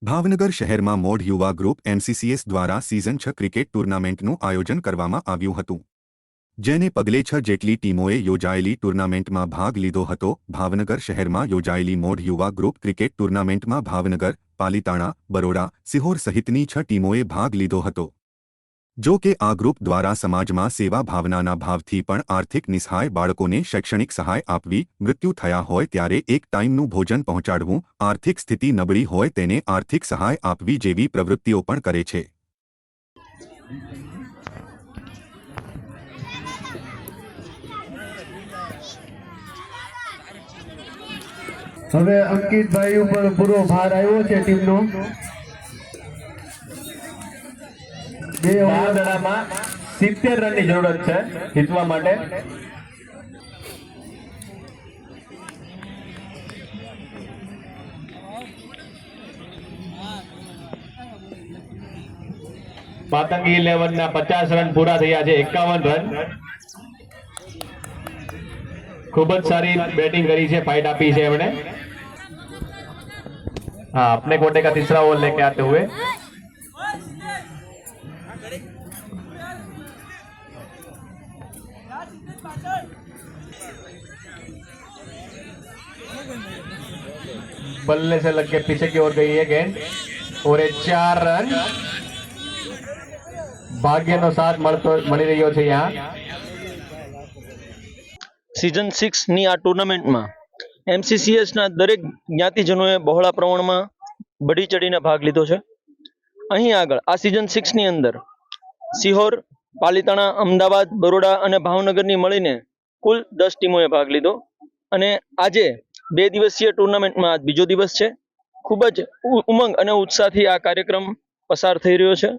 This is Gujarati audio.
ભાવનગર શહેરમાં મોઢ યુવા ગ્રુપ એમસીસીએસ દ્વારા સિઝન 6 ક્રિકેટ ટૂર્નામેન્ટનું આયોજન કરવામાં આવ્યું હતું, જેને પગલે 6 જેટલી ટીમોએ યોજાયેલી ટૂર્નામેન્ટમાં ભાગ લીધો હતો। ભાવનગર શહેરમાં યોજાયેલી મોઢ યુવા ગ્રુપ ક્રિકેટ ટૂર્નામેન્ટમાં ભાવનગર, પાલીતાણા, બરોડા, સિહોર સહિતની 6 ટીમોએ ભાગ લીધો હતો। જો કે આ ગ્રુપ દ્વારા સમાજમાં સેવા ભાવનાના ભાવથી પણ આર્થિક નિસહાય બાળકોને શૈક્ષણિક સહાય આપવી, મૃત્યુ થયા હોય ત્યારે એક ટાઈમનું ભોજન પહોંચાડવું, આર્થિક સ્થિતિ નબળી હોય તેને આર્થિક સહાય આપવી જેવી પ્રવૃત્તિઓ પણ કરે છે। હવે અંકિતભાઈ ઉપર પૂરો ભાર આવ્યો છે ટીમનો। બે ઓવરમાં 70 રનની જરૂરત છે જીતવા માટે। પાતંગી 11 ના 50 રન પૂરા થયા છે, 51 રન। खूब જ सारी बैटिंग करी है, फाइट आपी है हमने। हाँ, अपने कोटे का तीसरा ओवर लेके आते हुए बल्ले से लग के पीछे की ओर गई है गेंद और 4 रन। भाग्यનો સાથ મળી રહ્યો છે यहाँ। सीजन 6 ની આ ટુર્નામેન્ટમાં એમસીસીએસ ના દરેક જ્ઞાતિજનોએ બહોળા પ્રમાણમાં બઢી ચડીને ભાગ લીધો છે। અહીં આગળ આ सीजन 6 ની અંદર સિહોર, પાલીતાણા, અમદાવાદ, બરોડા અને ભાવનગરની મળીને કુલ 10 ટીમોએ ભાગ લીધો અને આજે 2 દિવસીય ટુર્નામેન્ટમાં આજ બીજો દિવસ છે। ખૂબ જ ઉમંગ અને ઉત્સાહથી આ કાર્યક્રમ પસાર થઈ રહ્યો છે।